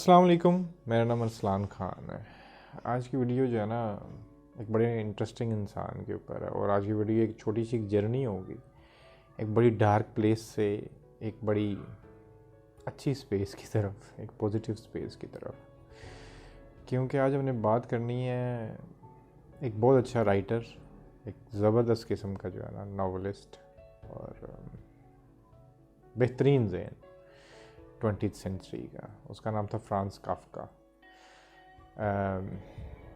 अस्सलाम वालेकुम। मेरा नाम अरसलान ख़ान है। आज की वीडियो जो है ना एक बड़े इंटरेस्टिंग इंसान के ऊपर है और आज की वीडियो एक छोटी सी जर्नी होगी एक बड़ी डार्क प्लेस से एक बड़ी अच्छी स्पेस की तरफ, एक पॉजिटिव स्पेस की तरफ। क्योंकि आज हमने बात करनी है एक बहुत अच्छा राइटर, एक ज़बरदस्त किस्म का जो है ना नॉवलिस्ट और बेहतरीन ज़हन 20th सेंचुरी का। उसका नाम था फ्रांस काफ्का।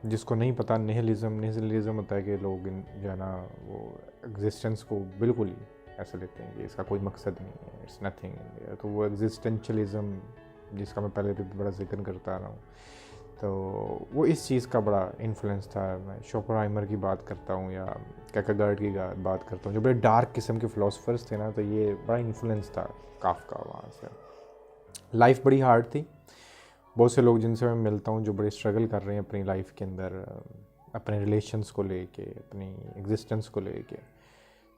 जिसको नहीं पता, निहिलिज्म होता है कि लोग जो है ना वो एग्जिस्टेंस को बिल्कुल ही ऐसे लेते हैं कि इसका कोई मकसद नहीं है, इट्स नथिंग। तो वो एग्जिस्टेंशलिज्म जिसका मैं पहले भी बड़ा जिक्र करता रहा हूँ, तो वो इस चीज़ का बड़ा इन्फ्लुएंस था। मैं शोपेनहाइमर की बात करता हूँ या कियरकेगार्ड की बात करता हूँ, जो बड़े डार्क किस्म के फ़िलासफ़र्स थे ना, तो ये बड़ा इन्फ्लुएंस था काफ्का वहाँ से। लाइफ बड़ी हार्ड थी। बहुत से लोग जिनसे मैं मिलता हूँ जो बड़े स्ट्रगल कर रहे हैं अपनी लाइफ के अंदर, अपने रिलेशंस को लेके, अपनी एग्जिस्टेंस को लेके,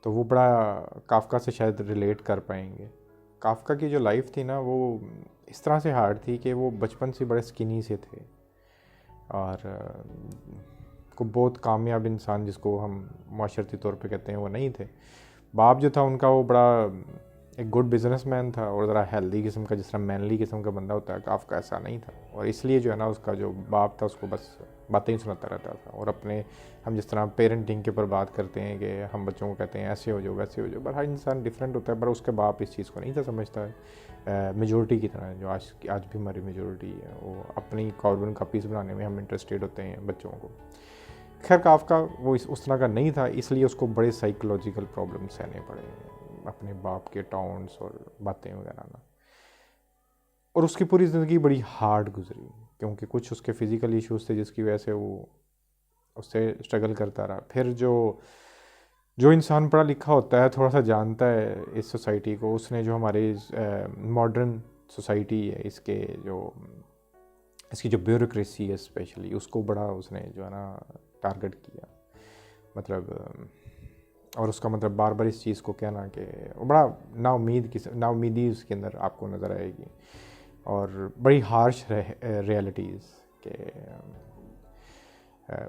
तो वो बड़ा काफ्का से शायद रिलेट कर पाएंगे। काफ्का की जो लाइफ थी ना वो इस तरह से हार्ड थी कि वो बचपन से बड़े स्किनी से थे और को बहुत कामयाब इंसान जिसको हम माशरती तौर पे कहते हैं वो नहीं थे। बाप जो था उनका वो बड़ा एक गुड बिजनेसमैन था और ज़रा हेल्दी किस्म का, जिस तरह मैनली किस्म का बंदा होता है, काफ्का ऐसा नहीं था। और इसलिए जो है ना उसका जो बाप था उसको बस बातें ही सुनाता रहता था। और अपने हम जिस तरह पेरेंटिंग के ऊपर बात करते हैं कि हम बच्चों को कहते हैं ऐसे हो जाओ वैसे हो जाओ, पर हर इंसान डिफरेंट होता है। पर उसके बाप इस चीज़ को नहीं था समझता है। मेजोरिटी की तरह जो आज भी हमारी मेजोरिटी है वो अपनी कार्बन कॉपीज बनाने में हम इंटरेस्टेड होते हैं बच्चों को। खैर काफ्का वो उस तरह का नहीं था, इसलिए उसको बड़े साइकोलॉजिकल प्रॉब्लम सहने पड़े अपने बाप के टाउन्स और बातें वगैरह ना। और उसकी पूरी ज़िंदगी बड़ी हार्ड गुजरी क्योंकि कुछ उसके फ़िज़िकल इश्यूज थे जिसकी वजह से वो उससे स्ट्रगल करता रहा। फिर जो जो इंसान पढ़ा लिखा होता है, थोड़ा सा जानता है इस सोसाइटी को, उसने जो हमारे मॉडर्न सोसाइटी है इसकी जो ब्यूरोक्रेसी है स्पेशली, उसको बड़ा उसने जो है ना टारगेट किया। मतलब और उसका मतलब बार बार इस चीज़ को कहना कि बड़ा नाउमीदी उसके अंदर आपको नज़र आएगी और बड़ी हार्श रियलिटीज़ के।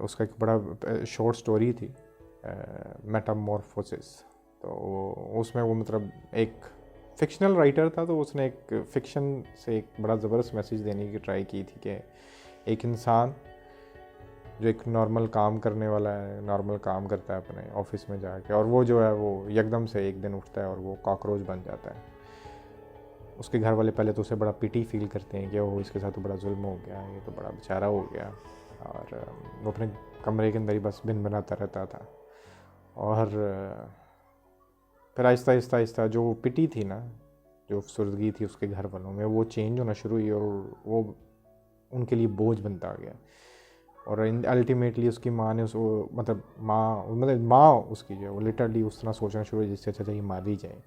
उसका एक बड़ा शॉर्ट स्टोरी थी मेटामॉर्फोसिस। तो उसमें वो मतलब एक फिक्शनल राइटर था, तो उसने एक फिक्शन से एक बड़ा ज़बरदस्त मैसेज देने की ट्राई की थी कि एक इंसान जो एक नॉर्मल काम करने वाला है, नॉर्मल काम करता है अपने ऑफिस में जाके, और वो जो है वो एकदम से एक दिन उठता है और वो कॉकरोच बन जाता है। उसके घर वाले पहले तो उसे बड़ा पिटी फील करते हैं कि वो इसके साथ तो बड़ा जुल्म हो गया, ये तो बड़ा बेचारा हो गया। और वो अपने कमरे के अंदर ही बस दिन बनाता रहता था। और फिर आहिस्ता आहिस्ता आहिस्ता जो पिटी थी ना, जो अफसरदगी थी उसके घर वालों में, वो चेंज होना शुरू हुई और वो उनके लिए बोझ बनता गया। और अल्टीमेटली उसकी माँ ने उसको मतलब माँ उसकी जो है वो लिटरली उस तरह सोचना शुरू हुई जिससे अच्छा ये मार दी जाए।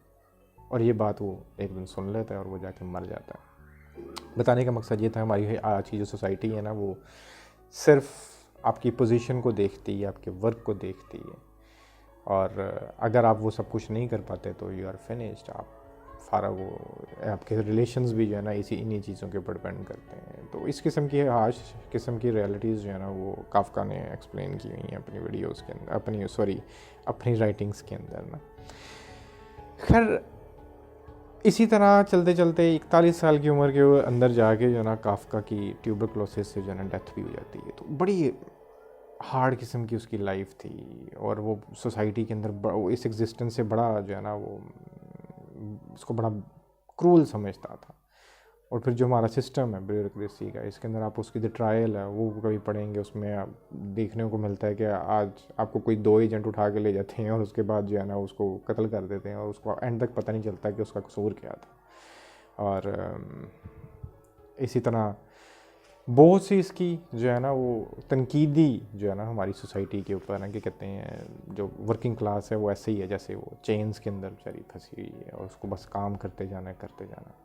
और ये बात वो एक दिन सुन लेता है और वो जाके मर जाता है। बताने का मकसद ये था, हमारी आज की जो सोसाइटी है ना वो सिर्फ आपकी पोजीशन को देखती है, आपके वर्क को देखती है। और अगर आप वो सब कुछ नहीं कर पाते तो यू आर फिनिश्ड, आप फारग हो। आपके रिलेशंस भी जो है ना इन्हीं चीज़ों के ऊपर डिपेंड करते हैं। तो इस किस्म की हाश किस्म की रियलिटीज़ जो है ना वो काफ्का ने एक्सप्लेन की हुई हैं अपनी वीडियोज़ के अंदर, अपनी राइटिंग्स के अंदर ना। खैर इसी तरह चलते चलते 41 साल की उम्र के अंदर जाके जो है ना काफ्का की ट्यूबरक्लोसिस से जो है ना डेथ भी हो जाती है। तो बड़ी हार्ड किस्म की उसकी लाइफ थी और वो सोसाइटी के अंदर इस एग्जिस्टेंस से बड़ा जो है ना वो उसको बड़ा क्रूल समझता था। और फिर जो हमारा सिस्टम है ब्यूरोक्रेसी का, इसके अंदर आप उसकी जो ट्रायल है वो कभी पढ़ेंगे, उसमें आप देखने को मिलता है कि आज आपको कोई 2 एजेंट उठा के ले जाते हैं और उसके बाद जो है ना उसको कत्ल कर देते हैं और उसको एंड तक पता नहीं चलता कि उसका कसूर क्या था। और इसी तरह बहुत सी इसकी जो है ना वो तनकीदी जो है ना हमारी सोसाइटी के ऊपर ना, क्या कहते हैं, जो वर्किंग क्लास है वो ऐसे ही है जैसे वो चेन्स के अंदर बेचारी फंसी हुई है और उसको बस काम करते जाना करते जाना।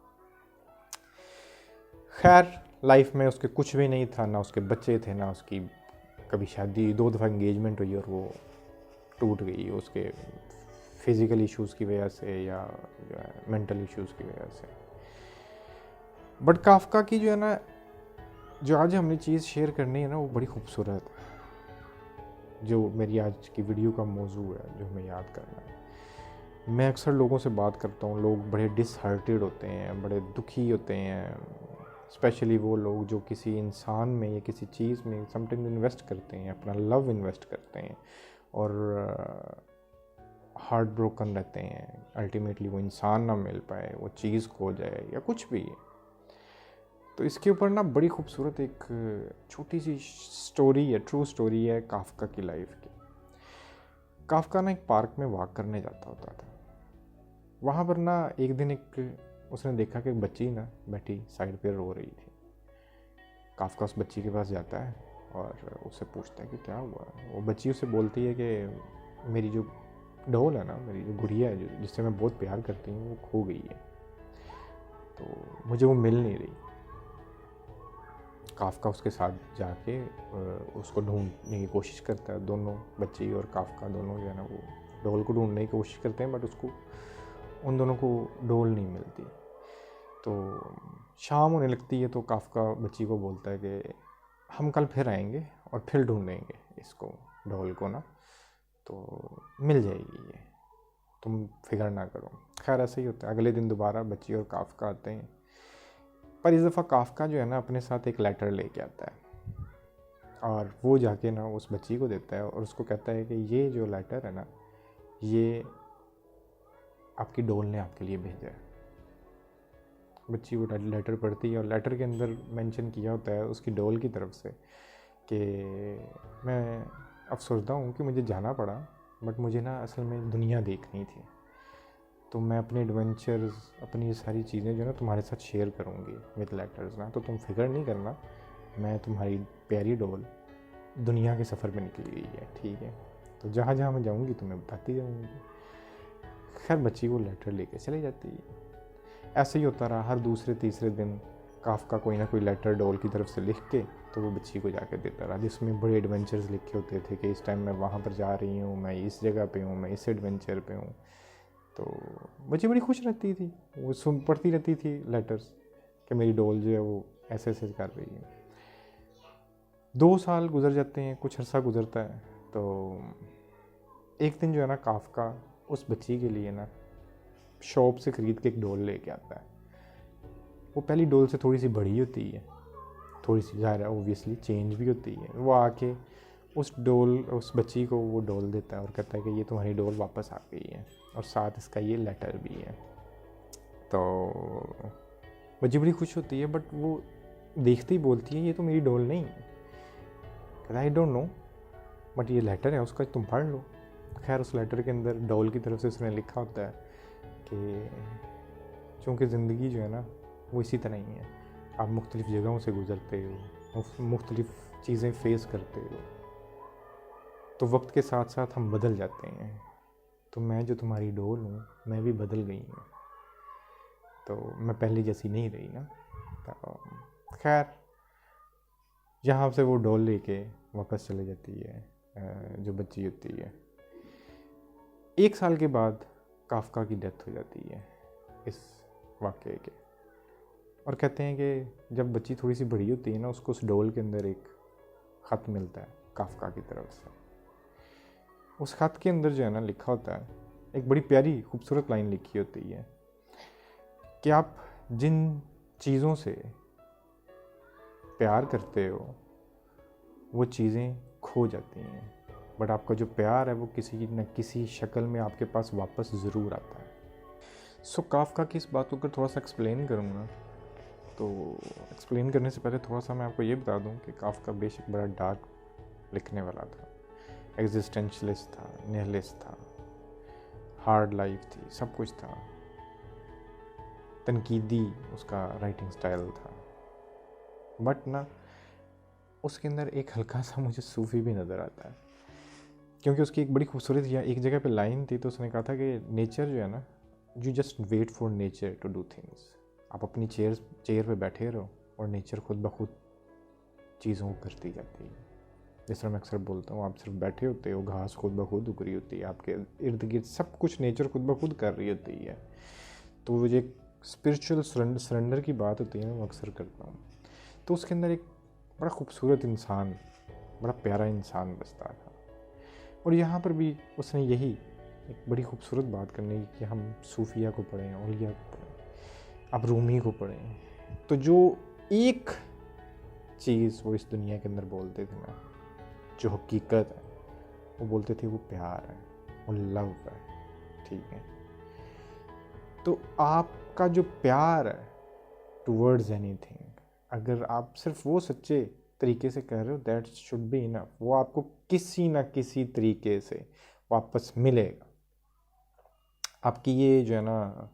खैर लाइफ में उसके कुछ भी नहीं था, ना उसके बच्चे थे, ना उसकी कभी शादी, 2 दफ़ा इंगेजमेंट हुई और वो टूट गई उसके फिज़िकल इश्यूज़ की वजह से या जो है मेंटल इश्यूज़ की वजह से। बट काफ्का की जो है ना जो आज हमने चीज़ शेयर करनी है ना, वो बड़ी खूबसूरत है। जो मेरी आज की वीडियो का मौजू है, जो हमें याद करना है, मैं अक्सर लोगों से बात करता हूँ, लोग बड़े डिसहार्टेड होते हैं, बड़े दुखी होते हैं, स्पेशली वो लोग जो किसी इंसान में या किसी चीज़ में समटाइम इन्वेस्ट करते हैं, अपना लव इन्वेस्ट करते हैं और हार्ट ब्रोकन रहते हैं। अल्टीमेटली वो इंसान ना मिल पाए, वो चीज़ खो जाए या कुछ भी। तो इसके ऊपर ना बड़ी खूबसूरत एक छोटी सी स्टोरी है, ट्रू स्टोरी है काफका की लाइफ की। काफका ना एक पार्क में वॉक करने जाता होता था। वहाँ पर ना एक दिन उसने देखा कि एक बच्ची ना बैठी साइड पे रो रही थी। काफका उस बच्ची के पास जाता है और उससे पूछता है कि क्या हुआ। वो बच्ची उससे बोलती है कि मेरी जो डॉल है ना, मेरी जो गुड़िया है, जिससे मैं बहुत प्यार करती हूँ, वो खो गई है, तो मुझे वो मिल नहीं रही। काफका उसके साथ जाके उसको ढूंढने की कोशिश करता है। दोनों, बच्ची और काफका दोनों जो है ना, वो डॉल को ढूंढने की कोशिश करते हैं, बट उसको, उन दोनों को डॉल नहीं मिलती। तो शाम होने लगती है तो काफका बच्ची को बोलता है कि हम कल फिर आएंगे और फिर ढूंढेंगे इसको, डॉल को ना, तो मिल जाएगी ये, तुम फिक्र ना करो। खैर ऐसे ही होता है। अगले दिन दोबारा बच्ची और काफका आते हैं, पर इस दफ़ा काफका जो है ना अपने साथ एक लेटर लेके आता है और वो जाके ना उस बच्ची को देता है और उसको कहता है कि ये जो लेटर है ना, ये आपकी डॉल ने आपके लिए भेजा है। बच्ची वो लेटर पढ़ती है और लेटर के अंदर मेंशन किया होता है उसकी डॉल की तरफ से कि मैं अफसोसदा हूँ कि मुझे जाना पड़ा, बट मुझे ना असल में दुनिया देखनी थी, तो मैं अपने एडवेंचर्स, अपनी ये सारी चीज़ें जो है ना तुम्हारे साथ शेयर करूँगी विद लेटर्स ना, तो तुम फिक्र नहीं करना, मैं तुम्हारी प्यारी डॉल दुनिया के सफ़र में निकली गई है, ठीक है, तो जहाँ जहाँ मैं जाऊँगी तुम्हें बताती जाऊँगी। खैर बच्ची वो लेटर लेके चली जाती है। ऐसे ही होता रहा। हर दूसरे तीसरे दिन काफका कोई ना कोई लेटर डॉल की तरफ से लिख के तो वो बच्ची को जाके देता रहा, जिसमें बड़े एडवेंचर्स लिखे होते थे कि इस टाइम मैं वहाँ पर जा रही हूँ, मैं इस जगह पे हूँ, मैं इस एडवेंचर पे हूँ। तो बच्ची बड़ी खुश रहती थी, वो पढ़ती रहती थी लेटर्स कि मेरी डॉल जो है वो ऐसे ऐसे कर रही है। 2 साल गुजर जाते हैं, कुछ अर्सा गुजरता है, तो एक दिन जो है ना काफका उस बच्ची के लिए ना शॉप से ख़रीद के एक डॉल लेके आता है। वो पहली डॉल से थोड़ी सी बड़ी होती है, थोड़ी सी ज़्यादा ओबियसली चेंज भी होती है। वो आके उस बच्ची को वो डॉल देता है और कहता है कि ये तुम्हारी डॉल वापस आ गई है और साथ इसका ये लेटर भी है। तो बच्ची बड़ी खुश होती है, बट वो देखते ही बोलती है ये तो मेरी डॉल नहीं। कहता आई डोंट नो, बट ये लेटर है उसका, तुम पढ़ लो। खैर उस लेटर के अंदर डॉल की तरफ से उसने लिखा होता है कि चूँकि ज़िंदगी जो है ना वो इसी तरह ही है, आप मुख्तलिफ़ जगहों से गुज़रते हो, मुख्तलिफ़ चीज़ें फ़ेस करते हो, तो वक्त के साथ साथ हम बदल जाते हैं। तो मैं जो तुम्हारी डॉल हूँ, मैं भी बदल गई हूँ, तो मैं पहले जैसी नहीं रही ना। तो खैर यहाँ से वो डॉल लेके वापस चले जाती है जो बच्ची होती है। 1 साल के बाद काफका की डेथ हो जाती है इस वाक़ये के, और कहते हैं कि जब बच्ची थोड़ी सी बड़ी होती है ना, उसको उस डॉल के अंदर एक ख़त मिलता है काफका की तरफ से। उस ख़त के अंदर जो है ना लिखा होता है, एक बड़ी प्यारी खूबसूरत लाइन लिखी होती है कि आप जिन चीज़ों से प्यार करते हो वो चीज़ें खो जाती हैं, बट आपका जो प्यार है वो किसी न किसी शक्ल में आपके पास वापस ज़रूर आता है। सो काफका की इस बात को अगर थोड़ा सा एक्सप्लेन करूँगा, तो एक्सप्लेन करने से पहले थोड़ा सा मैं आपको ये बता दूँ कि काफका बेशक बड़ा डार्क लिखने वाला था, एग्जिस्टेंशलिस्ट था, निहिलिस्ट था, हार्ड लाइफ थी, सब कुछ था, तनकीदी उसका राइटिंग स्टाइल था, बट ना उसके अंदर एक हल्का सा मुझे सूफ़ी भी नज़र आता है, क्योंकि उसकी एक बड़ी खूबसूरत या एक जगह पे लाइन थी, तो उसने कहा था कि नेचर जो है ना, you just wait for nature to do things. आप अपनी चेयर पे बैठे रहो और नेचर खुद ब खुद चीज़ों को करती जाती है। जिस तरह मैं अक्सर बोलता हूँ, आप सिर्फ बैठे होते हो, घास खुद ब खुद उग रही होती है, आपके इर्द गिर्द सब कुछ नेचर खुद ब खुद कर रही होती है। तो वो जो एक स्पिरिचुअल सरेंडर की बात होती है, मैं अक्सर करता हूँ। तो उसके अंदर एक बड़ा खूबसूरत इंसान, बड़ा प्यारा इंसान बसता था। और यहाँ पर भी उसने यही एक बड़ी खूबसूरत बात करनी कि हम सूफिया को पढ़ें, औलिया को पढ़ें, अब रूमी को पढ़ें, तो जो एक चीज़ वो इस दुनिया के अंदर बोलते थे ना, जो हकीकत है, वो बोलते थे वो प्यार है, वो लव है। ठीक है, तो आपका जो प्यार है टूवर्ड्स एनीथिंग, अगर आप सिर्फ वो सच्चे तरीके से कर रहे हो, दैट शुड बी इनफ। वो आपको किसी ना किसी तरीके से वापस मिलेगा। आपकी ये जो है ना,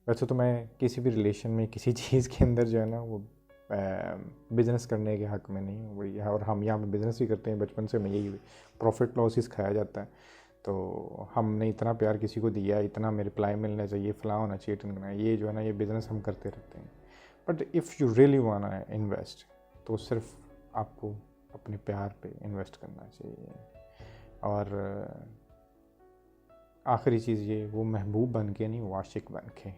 वैसे तो मैं किसी भी रिलेशन में किसी चीज़ के अंदर जो है ना वो बिज़नेस करने के हक़ में नहीं हूँ वही, और हम यहाँ पे बिज़नेस ही करते हैं, बचपन से मैं यही प्रॉफिट लॉस ही सिखाया जाता है। तो हमने इतना प्यार किसी को दिया, इतना में रिप्लाई मिलना चाहिए, फलां होना चाहिए, टिमकना, ये जो है ना ये बिज़नेस हम करते रहते हैं। But if you really want to invest, तो सिर्फ आपको अपने प्यार पे इन्वेस्ट करना चाहिए। और आखिरी चीज़ ये, वो महबूब बन के नहीं, वो आशिक बन के।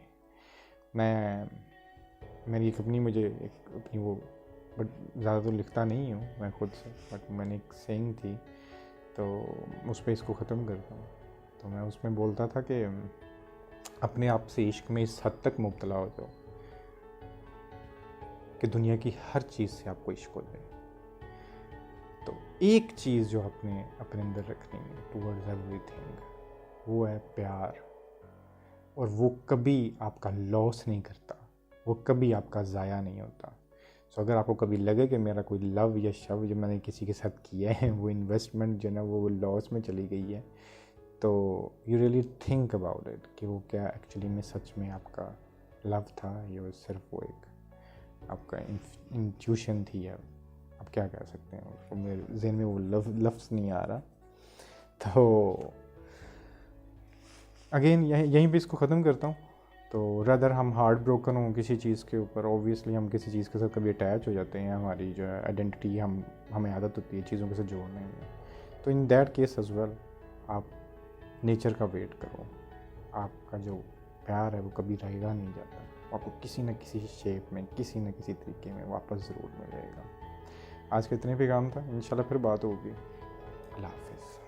मेरी एक अपनी, मुझे एक अपनी वो, बट ज़्यादा तो लिखता नहीं हूँ मैं खुद से, बट मैंने एक सेइंग थी, तो उस पर इसको ख़त्म करता हूँ। तो मैं उसमें बोलता था कि अपने आप से इश्क में इस हद तक मुब्तला हो जाओ कि दुनिया की हर चीज़ से आपको इश्क हो जाए। तो एक चीज़ जो आपने अपने अंदर रखनी है टूवर्ड्स एवरीथिंग, वो है प्यार। और वो कभी आपका लॉस नहीं करता, वो कभी आपका ज़ाया नहीं होता। सो अगर आपको कभी लगे कि मेरा कोई लव या शव जो मैंने किसी के साथ किया है, वो इन्वेस्टमेंट जो है ना वो लॉस में चली गई है, तो you really think about it कि वो क्या एक्चुअली में सच में आपका लव था, या सिर्फ वो एक आपका इंट्यूशन थी, या आप क्या कह सकते हैं उसको, मेरे जहन में वो लफ्ज़ नहीं आ रहा। तो अगेन यहीं पे इसको ख़त्म करता हूँ। तो रदर हम हार्ट ब्रोकन हों किसी चीज़ के ऊपर, ऑब्वियसली हम किसी चीज़ के साथ कभी अटैच हो जाते हैं, हमारी जो है आइडेंटिटी, हमें आदत होती है चीज़ों के साथ जोड़ने में। तो in that case as well, आप नेचर का वेट करो। आपका जो प्यार है वो कभी रहेगा नहीं जाता, आपको किसी न किसी शेप में, किसी न किसी तरीके में वापस ज़रूर मिलेगा। आज के इतने पे काम था, इंशाल्लाह फिर बात होगी। अल्लाह हाफ़िज़।